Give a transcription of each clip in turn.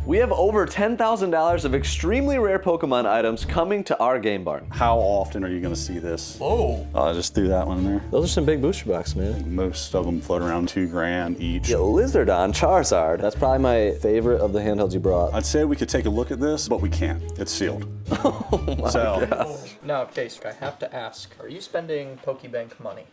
We have over $10,000 of extremely rare Pokemon items coming to our game barn. How often are you going to see this? Oh. I just threw that one in there. Those are some big booster box, man. Most of them float around $2,000 each. Yeah, Lizardon, Charizard. That's probably my favorite of the handhelds you brought. I'd say we could take a look at this, but we can't. It's sealed. Oh my gosh. Now, Chase, I have to ask, are you spending Pokebank money?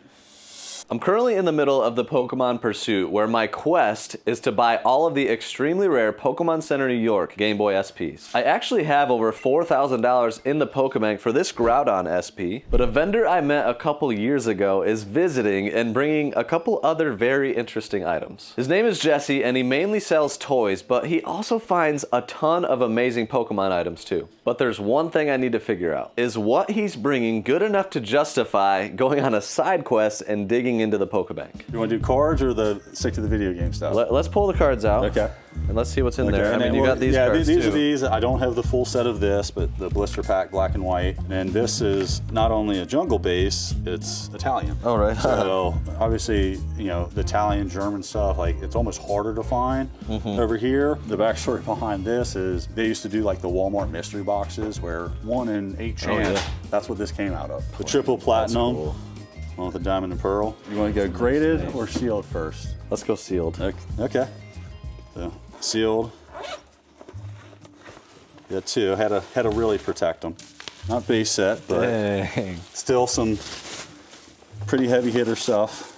I'm currently in the middle of the Pokemon pursuit where my quest is to buy all of the extremely rare Pokemon Center New York Game Boy SPs. I actually have over $4,000 in the Pokebank for this Groudon SP, but a vendor I met a couple years ago is visiting and bringing a couple other very interesting items. His name is Jesse and he mainly sells toys, but he also finds a ton of amazing Pokemon items too. But there's one thing I need to figure out. Is what he's bringing good enough to justify going on a side quest and digging into the Pokebank? You want to do cards or stick to the video game stuff? Let's pull the cards out. Okay. And let's see what's in there. I and mean, you got these yeah, cards these too. are these. I don't have the full set of this, but the blister pack, black and white. And this is not only a jungle base, it's Italian. Oh, right. So obviously, you know, the Italian, German stuff, like it's almost harder to find over here. The backstory behind this is they used to do like the Walmart mystery boxes where 1 in 8 chance, that's what this came out of. The triple platinum. Cool. One with the diamond and pearl. You want to go graded or sealed first? Let's go sealed. Okay. So, sealed. Yeah, 2. Had to really protect them. Not base set, but Dang. still some pretty heavy hitter stuff.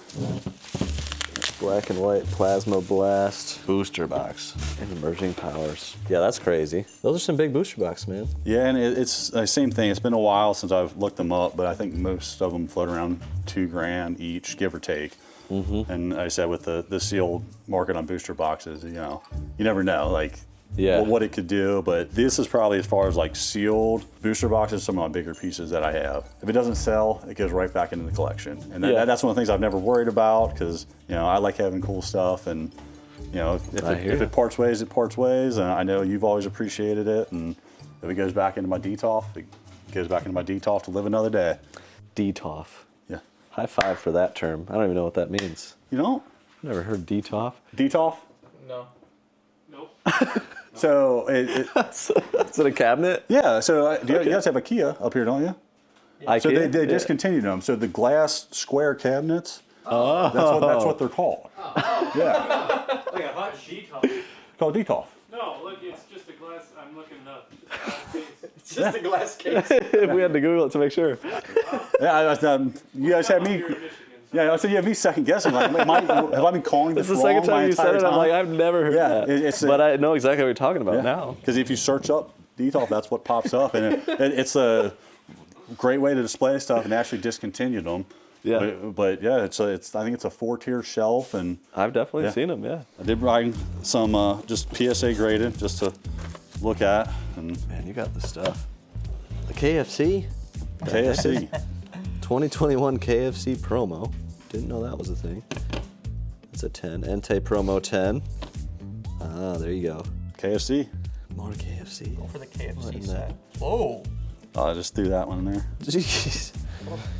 Black and white Plasma Blast booster box and emerging powers. Yeah, that's crazy. Those are some big booster box, man. Yeah, and it's the same thing. It's been a while since I've looked them up, but I think most of them float around $2,000 each, give or take. And like I said, with the sealed market on booster boxes, you know, you never know, like, Yeah. what it could do. But this is probably, as far as like sealed booster boxes, some of my bigger pieces that I have. If it doesn't sell, it goes right back into the collection. And that's one of the things I've never worried about, because, you know, I like having cool stuff, and, you know, if it parts ways, it parts ways. And I know you've always appreciated it. And if it goes back into my DTOF, it goes back into my DTOF to live another day. DTOF. Yeah. High five for that term. I don't even know what that means. You know? Never heard DTOF. DTOF? No. Nope. So Is it a cabinet? yeah. So you guys have a Kia up here, don't you? Yeah. So they discontinued them. So the glass square cabinets. Oh. That's what they're called. Oh. Yeah. Like a hot DTOF. Called DTOF. No, look, it's just a glass. I'm looking it up. It's just a glass case. If we had to Google it to make sure. Yeah. You guys had me. Yeah, I said you have me second guessing. Like, have I been calling this It's the wrong second my time you said entire it. I'm time? like, I've never heard that. But I know exactly what you're talking about now. Because if you search up DTOF, that's what pops up, and it's a great way to display stuff. And actually discontinued them. Yeah. But yeah, I think it's a 4-tier shelf, and I've definitely seen them. Yeah. I did bring some just PSA graded just to look at. And Man, you got the stuff. The KFC. KFC. 2021 KFC promo. Didn't know that was a thing. It's a 10. Entei promo 10. Ah, there you go. KFC. More KFC. Go for the KFC in set. Whoa. I just threw that one in there. Jeez.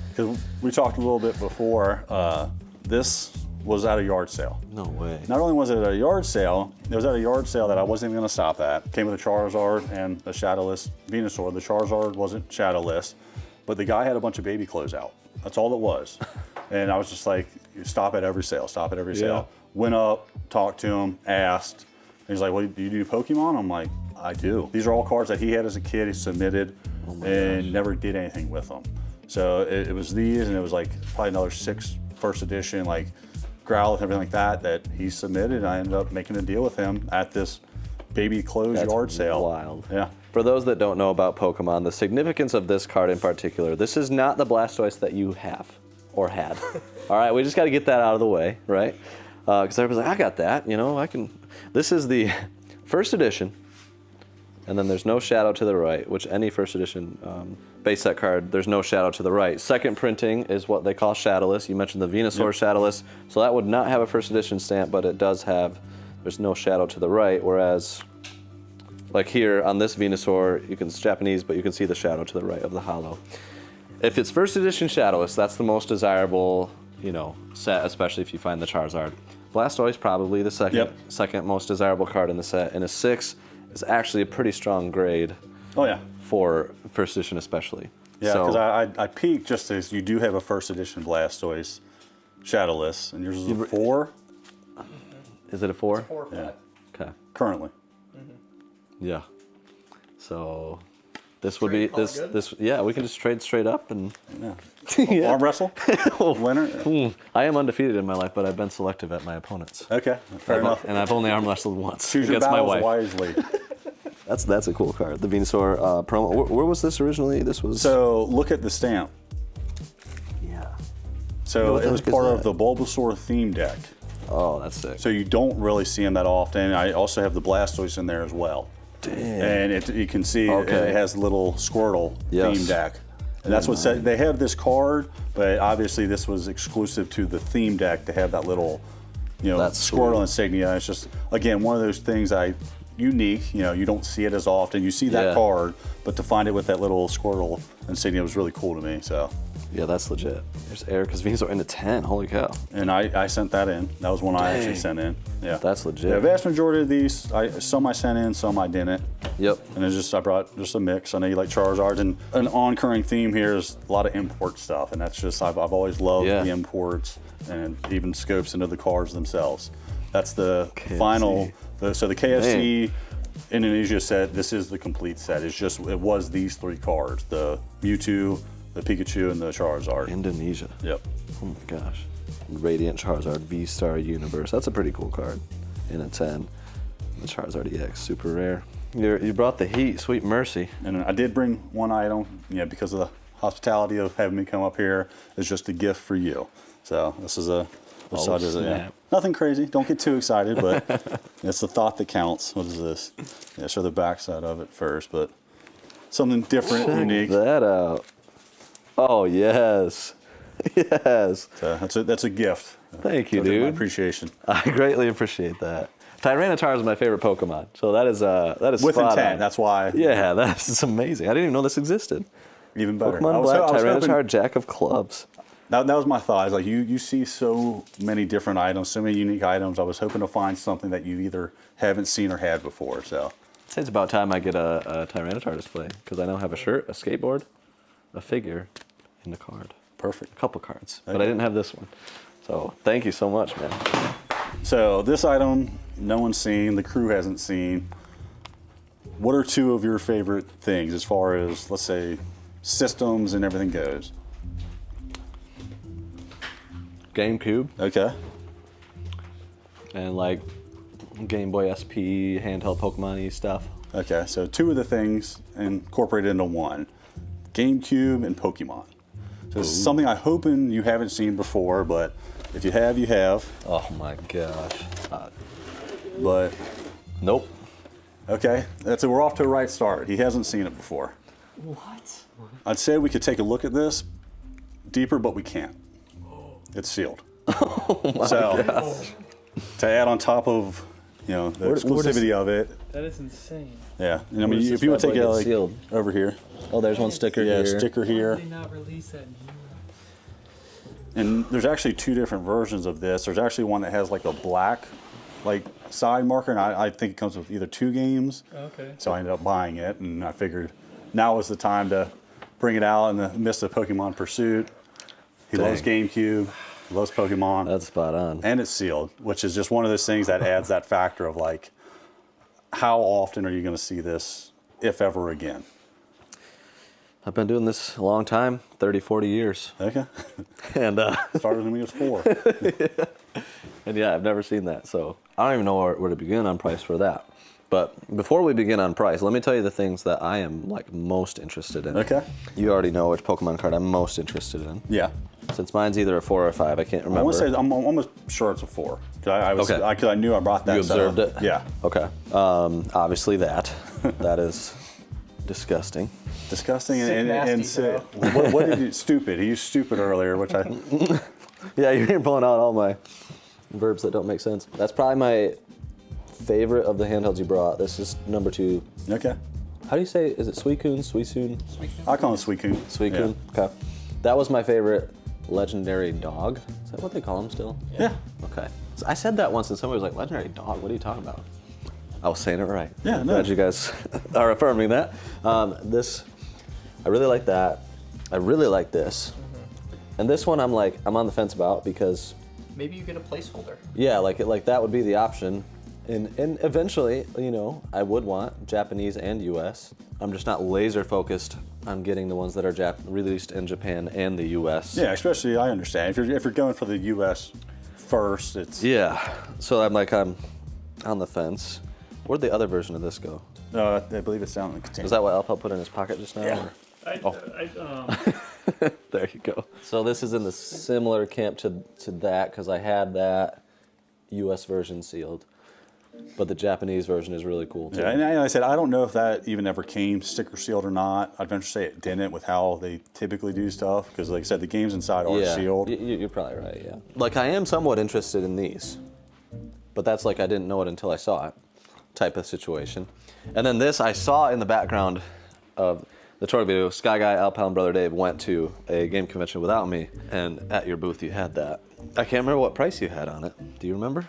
Because we talked a little bit before, this was at a yard sale. No way. Not only was it at a yard sale, it was at a yard sale that I wasn't even going to stop at. Came with a Charizard and a Shadowless Venusaur. The Charizard wasn't Shadowless, but the guy had a bunch of baby clothes out. That's all it was. And I was just like, stop at every sale, stop at every sale. Went up, talked to him, asked. And he's like, well, do you do Pokemon? I'm like, I do. These are all cards that he had as a kid, he submitted, and never did anything with them. So it was these, and it was like probably another 6 first edition, like Grail and everything like that he submitted. And I ended up making a deal with him at this baby clothes yard sale. Wild. Yeah. For those that don't know about Pokemon, the significance of this card in particular, this is not the Blastoise that you have or had. All right, we just got to get that out of the way, right? Because everybody's like, I got that, you know, I can. This is the first edition, and then there's no shadow to the right, which any first edition base set card, there's no shadow to the right. Second printing is what they call Shadowless. You mentioned the Venusaur Shadowless, so that would not have a first edition stamp, but it does have, there's no shadow to the right, whereas like here on this Venusaur, it's Japanese, but you can see the shadow to the right of the holo. If it's first edition Shadowless, that's the most desirable, you know, set, especially if you find the Charizard. Blastoise probably the second most desirable card in the set. In a 6, is actually a pretty strong grade Oh yeah. for first edition especially. Yeah, So- because I peeked just as you do have a first edition Blastoise Shadowless, and yours is a 4 Is it a 4? 4 or 5. Yeah. Okay. currently. Yeah. So this would Trade be call this good? this yeah, we can just trade straight up and Yeah. Yeah. Arm wrestle? Winner? I am undefeated in my life, but I've been selective at my opponents. Okay, fair enough. And I've only arm wrestled once Choose your against my battles wife. wisely. That's a cool card. The Venusaur promo. Where was this originally? This was So look at the stamp. yeah. So What it was the heck is part of that? the Bulbasaur theme deck. Oh, that's sick. So you don't really see them that often. I also have the Blastoise in there as well. Damn. And you can see Okay. it has a little Squirtle Yes. theme deck. And that's what said, they have this card, but obviously this was exclusive to the theme deck to have that little, That's Squirtle sweet. insignia. It's just, again, one of those things unique, you don't see it as often. You see that Yeah. card, but to find it with that little Squirtle insignia was really cool to me, so. Yeah, that's legit. There's Erica's Venusaur into 10. Holy cow. And I sent that in. That was one I actually Dang. sent in. Yeah. That's legit. The vast majority of these, some I sent in, some I didn't. Yep. And I brought just a mix. I know you like Charizards, and an on-curring theme here is a lot of import stuff, and that's just, I've always loved Yeah. the imports, and even scopes into the cards themselves. That's the KFC. final, so the KFC Indonesia set, this is the complete set. It was these 3 cards, the Mewtwo, the Pikachu, and the Charizard. Indonesia. Yep. Oh my gosh. Radiant Charizard V-Star Universe. That's a pretty cool card. In a 10. The Charizard EX, super rare. You brought the heat, sweet mercy. And I did bring one item, because of the hospitality of having me come up here. It's just a gift for you. So this is snap. nothing crazy. Don't get too excited, but it's the thought that counts. What is this? Yeah, show the backside of it first, but something different, unique. That out. Oh, yes. Yes. So that's a gift. Thank you, So I take my dude. appreciation. I greatly appreciate that. Tyranitar is my favorite Pokemon, so that is With spot intent, on. that's why. Yeah, that's amazing. I didn't even know this existed. Even better. Pokemon I was Black, hoping- Tyranitar, Jack of Clubs. That was my thought. It's like you see so many different items, so many unique items. I was hoping to find something that you either haven't seen or had before. So I'd say it's about time I get a Tyranitar display, because I now have a shirt, a skateboard, a figure, and a card. perfect. A couple cards, but I Okay. didn't have this one. So thank you so much, man. So this item, no one's seen, the crew hasn't seen. What are 2 of your favorite things as far as, let's say, systems and everything goes? GameCube Okay. and like Game Boy SP, handheld Pokemon-y stuff. Okay, so 2 of the things incorporated into one. GameCube and Pokemon. So it's something I'm hoping you haven't seen before, but if you have, you have. Oh my gosh. But, Nope. okay, we're off to a right start. He hasn't seen it before. What? I'd say we could take a look at this deeper, but we can't. It's sealed. To add on top of, the Where does- exclusivity of it, That is insane. yeah. And I Where mean, does if this you would bad take boy it get like sealed? over here, Oh, there's one sticker yeah, here. sticker Why here, did they not release that in and there's actually 2 different versions of this. There's actually one that has like a black, side marker, and I think it comes with either 2 games. Okay. So I ended up buying it, and I figured now was the time to bring it out in the midst of Pokemon Pursuit. He loves Dang. GameCube, he loves Pokemon. That's spot on. And it's sealed, which is just one of those things that adds that factor of like, how often are you going to see this, if ever again? I've been doing this a long time, 30, 40 years. Okay. And Started when he was 4. and yeah, I've never seen that. So I don't even know where to begin on price for that. But before we begin on price, let me tell you the things that I am most interested in. Okay. You already know which Pokemon card I'm most interested in. Yeah. Since mine's either a 4 or a 5, I can't remember. I want to say I'm almost sure it's a 4. Cause Okay. I knew I brought that. You observed it? Yeah. Okay. Obviously that. That is disgusting. Disgusting Sick, nasty, so, what did you stupid? He used stupid earlier, which I Yeah, you're pulling out all my verbs that don't make sense. That's probably my favorite of the handhelds you brought. This is number 2. okay. How do you say, is it Suicune? Suicune? I call him Suicune. Suicune? Okay. That was my favorite legendary dog. Is that what they call him still? Yeah. Okay. So I said that once and somebody was like, legendary dog? What are you talking about? I was saying it right. Yeah, no. Glad you guys are affirming that. This, I really like that. I really like this. And this one I'm on the fence about because Maybe you get a placeholder. yeah, like that would be the option. And eventually, you know, I would want Japanese and US. I'm just not laser focused on getting the ones that are released in Japan and the US. Yeah, especially I understand. If you're going for the US first, it's Yeah. So I'm on the fence. Where'd the other version of this go? I believe it's down in the container. Is that what Alpha put in his pocket just now? Yeah. or- There you go. So this is in the similar camp to that because I had that US version sealed. But the Japanese version is really cool too. Yeah, and I said, I don't know if that even ever came sticker sealed or not. I'd venture to say it didn't with how they typically do stuff. Because like I said, the games inside are sealed. You're probably right, yeah. Like I am somewhat interested in these. But that's like I didn't know it until I saw it type of situation. And then this I saw in the background of the tour video. Sky Guy, Alpha, and Brother Dave went to a game convention without me. And at your booth you had that. I can't remember what price you had on it. Do you remember?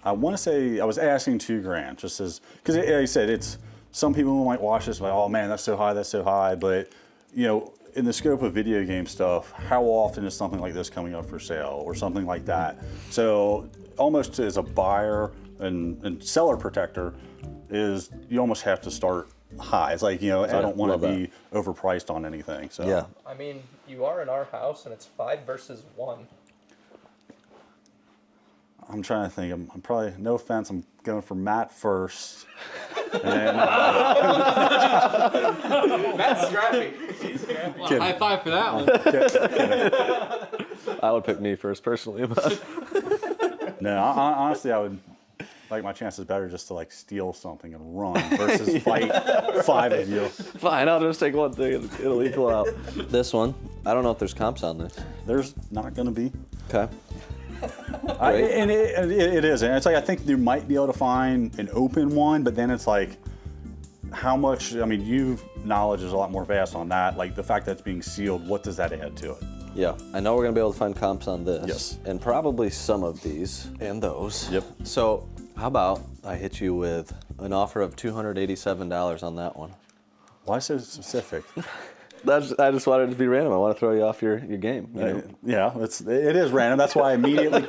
I want to say I was asking $2,000 just as, because like I said, it's some people might watch this like, oh man, that's so high. But you know, in the scope of video game stuff, how often is something like this coming up for sale or something like that? So almost as a buyer and seller protector is you almost have to start high. It's like, you know, I don't want to be overpriced on anything. So Yeah. I mean, you are in our house, and it's 5 versus 1. I'm trying to think. I'm probably, no offense, I'm going for Matt first. And That's scrappy. kidding. High five for that one. I would pick me first personally, but No, honestly, I would like my chances better just to like steal something and run versus fight 5 of you. fine, I'll just take one thing and it'll equal out. This one, I don't know if there's comps on this. There's not going to be. Okay. And it is. And it's like, I think you might be able to find an open one, but then it's like, how much, I mean, knowledge is a lot more vast on that. Like the fact that it's being sealed, what does that add to it? Yeah, I know we're gonna be able to find comps on this. Yes. And probably some of these and those. Yep. So how about I hit you with an offer of $287 on that one? Why so specific? I just wanted it to be random. I want to throw you off your game. You know? Yeah, it is random. That's why I immediately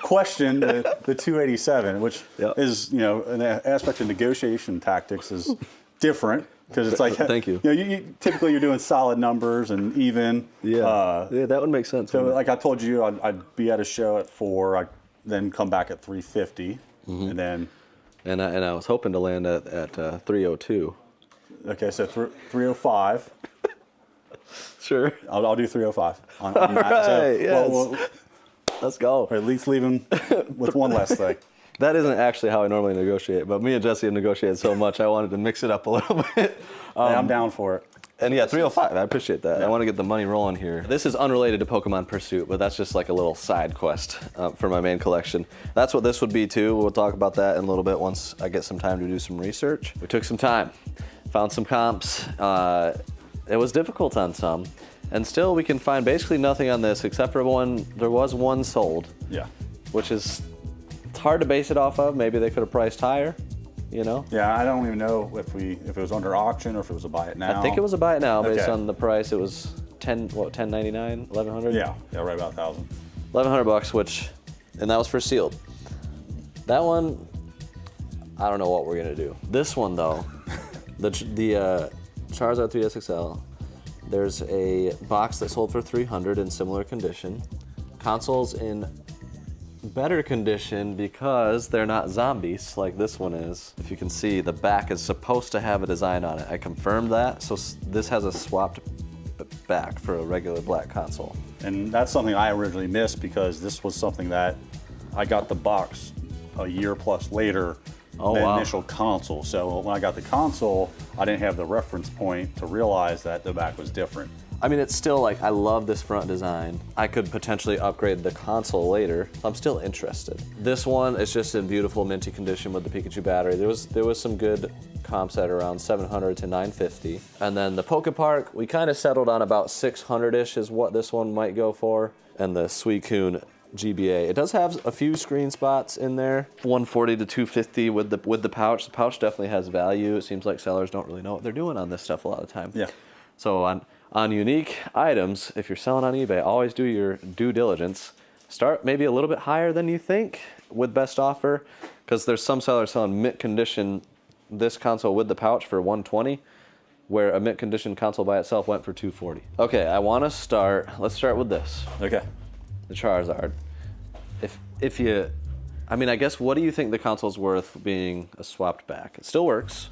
questioned the 287, which Yep. is, you know, an aspect of negotiation tactics is different because it's like, Thank you. You know, typically you're doing solid numbers and even. Yeah, that would make sense. So wouldn't it? like I told you, I'd be at a show at 4, I then come back at 350, and then. And I was hoping to land at 302. Okay, so 305. Sure. I'll do 305 on that. So, Right, yes. we'll Let's go. at least leave him with one less thing. That isn't actually how I normally negotiate, but me and Jesse have negotiated so much, I wanted to mix it up a little bit. Hey, I'm down for it. And yeah, 305, I appreciate that. I want to get the money rolling here. This is unrelated to Pokemon Pursuit, but that's just like a little side quest for my main collection. That's what this would be too. We'll talk about that in a little bit once I get some time to do some research. We took some time, found some comps. It was difficult on some, and still we can find basically nothing on this except for one. There was one sold, Yeah. which is it's hard to base it off of. Maybe they could have priced higher, you know? Yeah, I don't even know if it was under auction or if it was a buy it now. I think it was a buy it now based Okay. on the price. It was $10.99, $1,100. Yeah, right about 1,000. $1,100, and that was for sealed. That one, I don't know what we're gonna do. This one though, the Charizard 3DS XL. There's a box that sold for $300 in similar condition. Consoles in better condition because they're not zombies like this one is. If you can see, the back is supposed to have a design on it. I confirmed that, so this has a swapped back for a regular black console. And that's something I originally missed because this was something that I got the box a year plus later Oh, the wow. initial console. So when I got the console, I didn't have the reference point to realize that the back was different. I mean, it's still like, I love this front design. I could potentially upgrade the console later. I'm still interested. This one is just in beautiful minty condition with the Pikachu battery. There was some good comps at around $700 to $950. And then the Pokepark, we kind of settled on about $600-ish is what this one might go for. And the Suicune GBA. It does have a few screen spots in there. 140 to 250 with the pouch. The pouch definitely has value. It seems like sellers don't really know what they're doing on this stuff a lot of the time. Yeah. So on unique items, if you're selling on eBay, always do your due diligence. Start maybe a little bit higher than you think with best offer, because there's some sellers selling mint condition this console with the pouch for 120, where a mint condition console by itself went for 240. Okay, let's start with this. Okay. The Charizard. If you, I mean, I guess, what do you think the console's worth being a swapped back? It still works.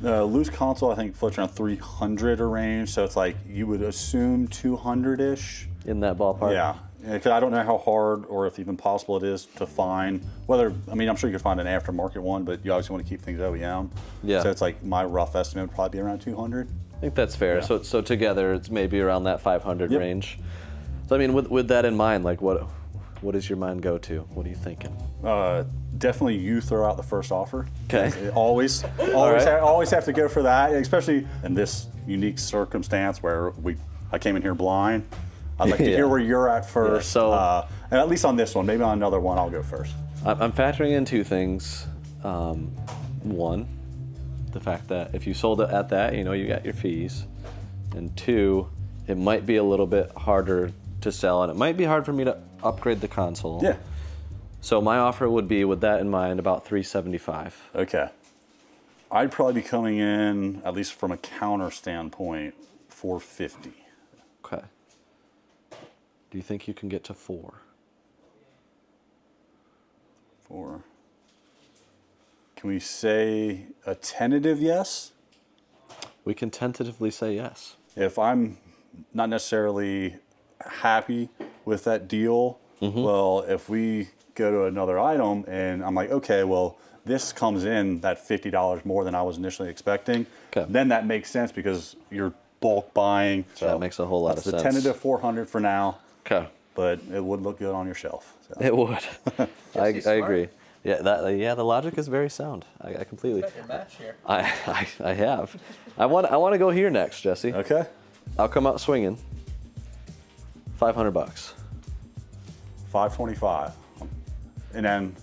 Loose console, I think, floats around 300 a range, so it's like you would assume 200-ish. In that ballpark? Yeah. Because I don't know how hard or if even possible it is to find I'm sure you could find an aftermarket one, but you obviously want to keep things OEM. Yeah. So it's like my rough estimate would probably be around 200. I think that's fair. Yeah. So together it's maybe around that 500 Yep. range. So I mean, with that in mind, like what does your mind go to? What are you thinking? Definitely you throw out the first offer. Okay. Always have to go for that, especially in this unique circumstance where I came in here blind. I'd like to hear where you're at first. Yeah, so and at least on this one, maybe on another one, I'll go first. I'm factoring in two things. One, the fact that if you sold it at that, you got your fees. And two, it might be a little bit harder to sell, and it might be hard for me to upgrade the console. Yeah. So my offer would be, with that in mind, about $375. Okay. I'd probably be coming in, at least from a counter standpoint, $450. Okay. Do you think you can get to $4? Can we say a tentative yes? We can tentatively say yes. If I'm not necessarily happy with that deal, well, if we go to another item and I'm like, okay, well, this comes in that $50 more than I was initially expecting, then that makes sense because you're bulk buying. So that makes a whole lot of sense. That's the tentative 400 for now. Okay. But it would look good on your shelf. So. It would. I smart. agree. Yeah, the logic is very sound. I completely. Got your match here. I have. I want to go here next, Jesse. Okay. I'll come out swinging. $500. $525. And then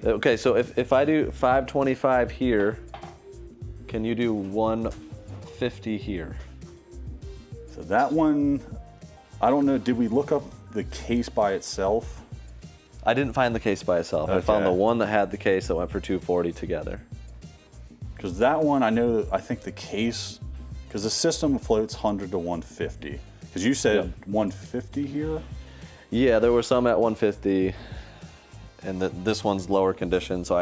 Okay, so if I do $525 here, can you do $150 here? so that one, I don't know, did we look up the case by itself? I didn't find the case by itself. I found the Okay. one that had the case that went for $240 together. Because that one, I think the case, because the system floats 100 to 150. Because you said 150 here? Yeah, there were some at 150, and this one's lower condition, so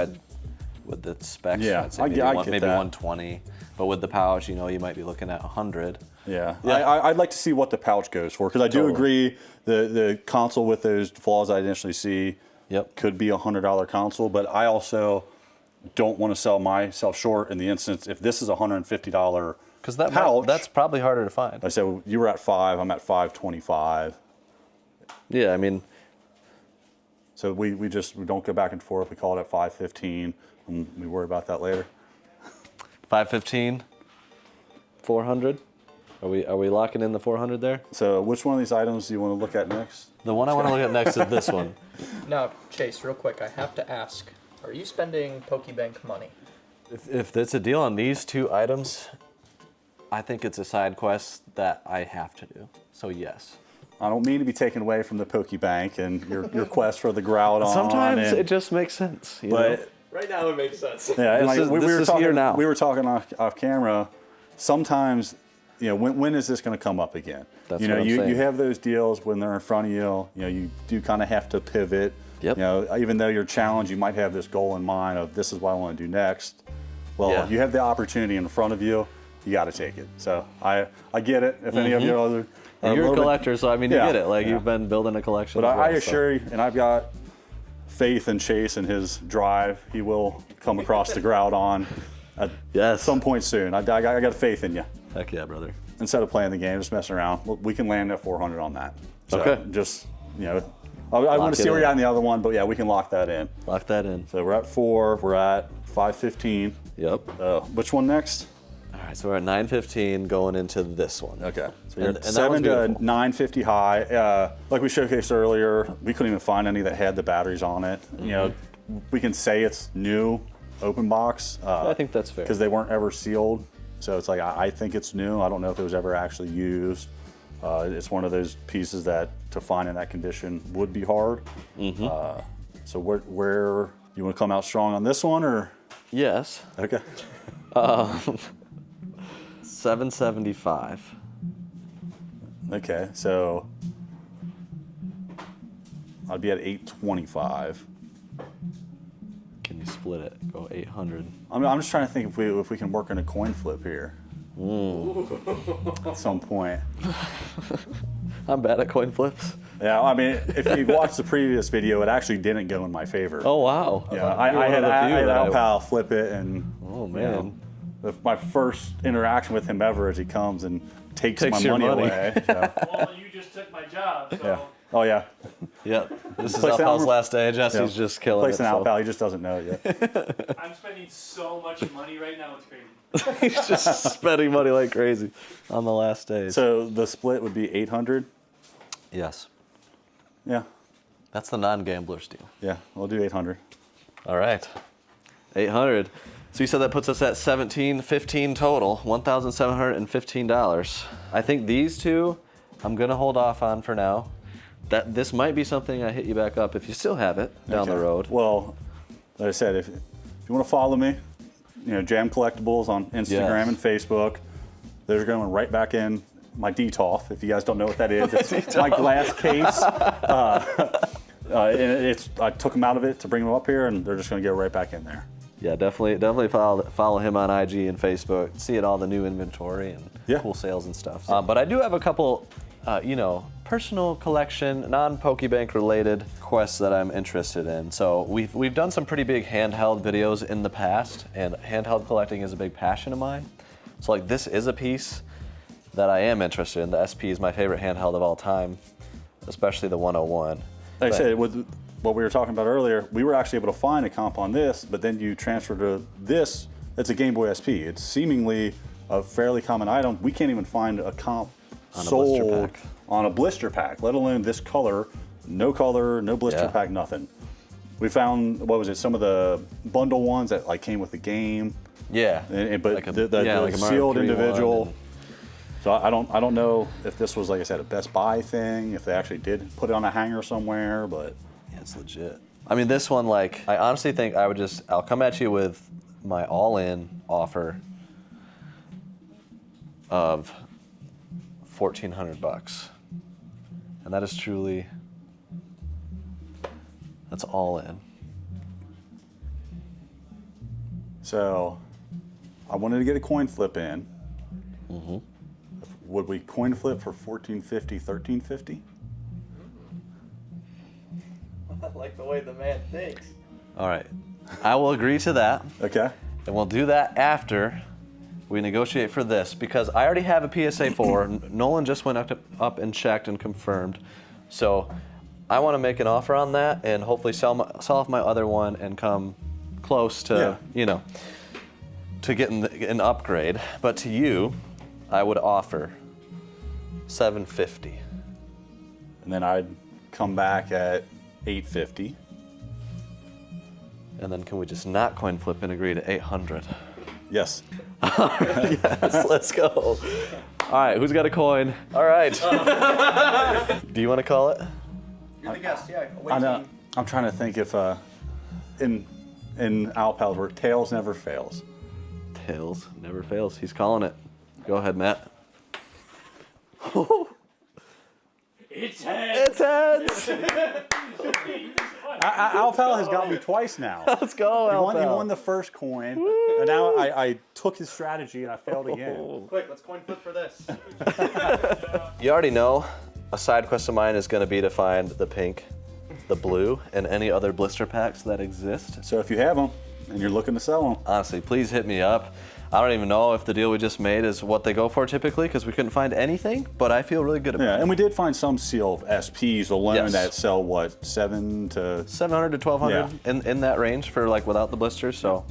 with the specs, Yeah, I'd say I maybe, get maybe that. 120. But with the pouch, you might be looking at 100. Yeah. I'd like to see what the pouch goes for, because I do agree the console with those flaws I initially see could be a $100 console, but I also don't want to sell myself short in the instance if this is a $150 Because pouch. that's probably harder to find. I said you were at $5, I'm at $525. Yeah, I mean, So we don't go back and forth. We call it at $515, and we worry about that later. 515, 400. Are we locking in the 400 there? So which one of these items do you want to look at next? The one I want to look at next is this one. Now, Chase, real quick, I have to ask, are you spending PokeBank money? If it's a deal on these two items, I think it's a side quest that I have to do. So yes. I don't mean to be taken away from the PokeBank and your quest for the Groudon. Sometimes it just makes sense. But Right now it makes sense. yeah, and This is- we this were is talking here now. We were talking off camera. Sometimes, when is this going to come up again? That's you what I'm you saying. have those deals when they're in front of you. You do kind of have to pivot. Yep. Even though you're challenged, you might have this goal in mind of this is what I want to do next. Well, Yeah. you have the opportunity in front of you. You got to take it. So I get it. If any of you are And you're a little bit- collector, so I mean, you Yeah, get it. Like yeah. you've been building a collection. But as well, I so. assure you, and I've got faith in Chase and his drive. He will come across the Groudon at Yes. some point soon. I got faith in you. Heck yeah, brother. Instead of playing the game, just messing around, we can land at 400 on that. So Okay. Just, I want it to see where in. you're at in the other one, but yeah, we can lock that in. Lock that in. So we're at 4, we're at 515. Yep. Which one next? All All right, so we're at 915 going into this one. Okay. So you're And at that 7 one's to beautiful. 950 high. Like we showcased earlier, we couldn't even find any that had the batteries on it. You know, we can say it's new, open box. I think that's fair. Because they weren't ever sealed. So it's like, I think it's new. I don't know if it was ever actually used. It's one of those pieces that to find in that condition would be hard. So where you want to come out strong on this one, or? Yes. Okay. 775. Okay, so I'd be at 825. Can you split it? Go 800. I'm just trying to think if we can work in a coin flip here. At some point. I'm bad at coin flips. Yeah, I mean, if you watched the previous video, it actually didn't go in my favor. Oh, wow. Yeah, I had Al Pal flip it, and Oh, you man. know, my first interaction with him ever is he comes and takes my your money money. away. So, Well, you just took my job, so yeah. Oh yeah. Yep. This is Place Alpal's an last day. Jesse's just killing Place it. an Al So. Pal, he just doesn't know it yet. I'm spending so much money right now, it's crazy. He's just spending money like crazy on the last days. So the split would be 800. Yes. Yeah. That's the non-gambler's deal. Yeah, we'll do 800. All right. 800. So you said that puts us at $1,715 total, $1,715. I think these two I'm going to hold off on for now. This might be something I hit you back up if you still have it down the Okay. road. Well, like I said, if you want to follow me, you know, Jam Collectibles on Instagram Yes. and Facebook. They're going right back in my DTOF. If you guys don't know what that is, it's my glass case. And I took them out of it to bring them up here, and they're just going to go right back in there. Yeah, definitely follow him on IG and Facebook. See all the new inventory and Yeah. cool sales and stuff. But I do have a couple, personal collection, non-Pokebank related quests that I'm interested in. So we've done some pretty big handheld videos in the past, and handheld collecting is a big passion of mine. So like this is a piece that I am interested in. The SP is my favorite handheld of all time, especially the 101. Like I said, with what we were talking about earlier, we were actually able to find a comp on this, but then you transfer to this, it's a Game Boy SP. It's seemingly a fairly common item. We can't even find a comp On a sold blister pack. on a blister pack, let alone this color, no blister Yeah. pack, nothing. We found, what was it, some of the bundle ones that like came with the game, Yeah. but Like a- the yeah, like a Mario sealed 3 one individual. and- So I don't know if this was, like I said, a Best Buy thing, if they actually did put it on a hanger somewhere, but Yeah, it's legit. I mean, this one, like, I honestly think I'll come at you with my all-in offer of $1,400. And that is truly, that's all in. so I wanted to get a coin flip in. Mm-hmm. Would we coin flip for $1,450, $1,350? I like the way the man thinks. All right. I will agree to that. Okay. And we'll do that after we negotiate for this, because I already have a PSA 4. Nolan just went up and checked and confirmed. So I want to make an offer on that and hopefully sell off my other one and come close to, to getting an upgrade. But to you, I would offer $750. And then I'd come back at $850. And then can we just not coin flip and agree to $800? Yes. Yes, let's go. All right, who's got a coin? All right. Do you want to call it? You're the guest, yeah. I know. I'm trying to think if in Al Pal's word, tails never fails. Tails never fails. He's calling it. Go ahead, Matt. It's heads. It's heads. Al Pal has got me twice now. Let's go, He Alpha. won the first coin, and now I took his strategy and I failed again. Quick, let's coin flip for this. You already know a side quest of mine is going to be to find the pink, the blue, and any other blister packs that exist. So if you have them and you're looking to sell them, Honestly, please hit me up. I don't even know if the deal we just made is what they go for typically, because we couldn't find anything, but I feel really good about yeah, it. and we did find some sealed SPs alone Yes. that sell what, 7 to 700 to 1200 Yeah. in that range for like without the blisters. So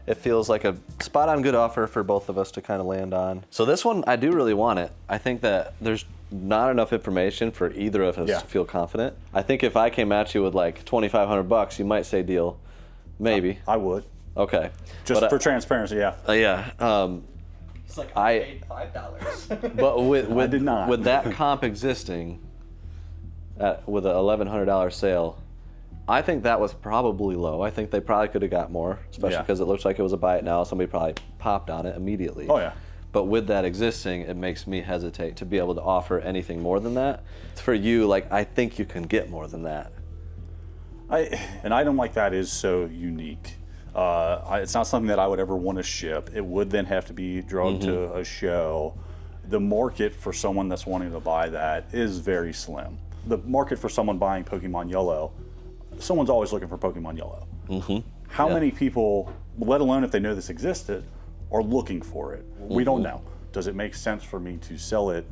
It feels like a spot on good offer for both of us to kind of land on. So this one, I do really want it. I think that there's not enough information for either of us to feel confident. I think if I came at you with like $2,500, you might say deal. Maybe. I would. Okay. Just for transparency, yeah. Yeah. It's like I paid $5. But I did not. with that comp existing, with an $1,100 sale, I think that was probably low. I think they probably could have got more, especially because it looks like it was a buy it now. Somebody probably popped on it immediately. Oh, yeah. But with that existing, it makes me hesitate to be able to offer anything more than that. For you, like, I think you can get more than that. An item like that is so unique. It's not something that I would ever want to ship. It would then have to be drugged to a show. The market for someone that's wanting to buy that is very slim. The market for someone buying Pokemon Yellow, someone's always looking for Pokemon Yellow. How many people, let alone if they know this existed, are looking for it? We don't know. Does it make sense for me to sell it,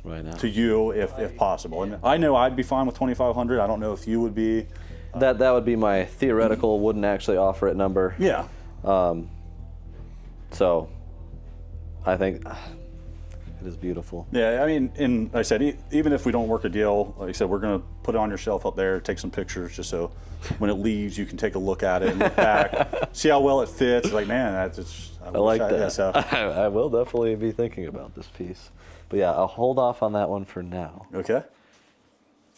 Right now. to you if possible? And I know I'd be fine with $2,500. I don't know if you would be. That would be my theoretical, wouldn't actually offer it number. Yeah. So I think it is beautiful. Yeah, I mean, and like I said, even if we don't work a deal, like I said, we're going to put it on your shelf up there, take some pictures just so when it leaves, you can take a look at it and look back, see how well it fits. Like, man, that's just, I like that. Yeah, so. I will definitely be thinking about this piece. But yeah, I'll hold off on that one for now. Okay.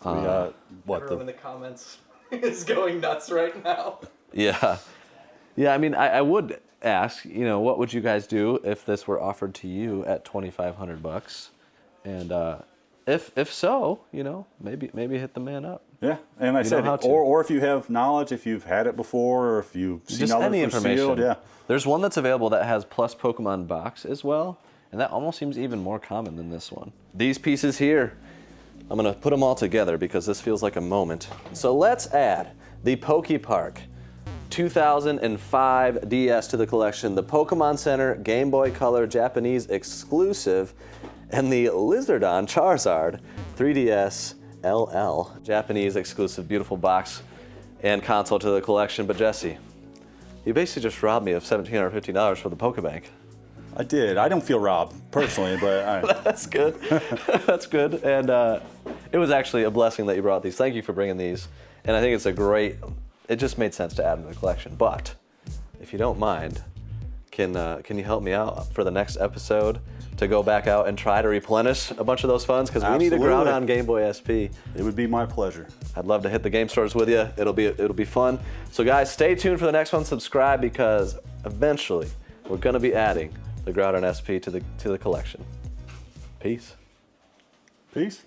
So we got, Everyone in the comments is going nuts right now. Yeah. Yeah, I mean, I would ask, what would you guys do if this were offered to you at $2,500? And if so, maybe hit the man up. Yeah, and I said, or if you have knowledge, if you've had it before, or if you've seen just others any for information. sealed, yeah. There's one that's available that has plus Pokemon box as well, and that almost seems even more common than this one. These pieces here, I'm gonna put them all together because this feels like a moment. So let's add the PokePark 2005 DS to the collection, the Pokemon Center Game Boy Color Japanese exclusive, and the Lizardon Charizard 3DS LL Japanese exclusive. Beautiful box and console to the collection. But Jesse, you basically just robbed me of $1,750 for the Pokebank. I did. I don't feel robbed personally, but That's good. That's good. And it was actually a blessing that you brought these. Thank you for bringing these. And I think it's it just made sense to add them to the collection. But if you don't mind, can you help me out for the next episode to go back out and try to replenish a bunch of those funds? Because we need a Groudon Game Boy SP. it would be my pleasure. I'd love to hit the game stores with you. It'll be fun. So guys, stay tuned for the next one. Subscribe because eventually we're gonna be adding the Groudon SP to the collection. Peace. Peace.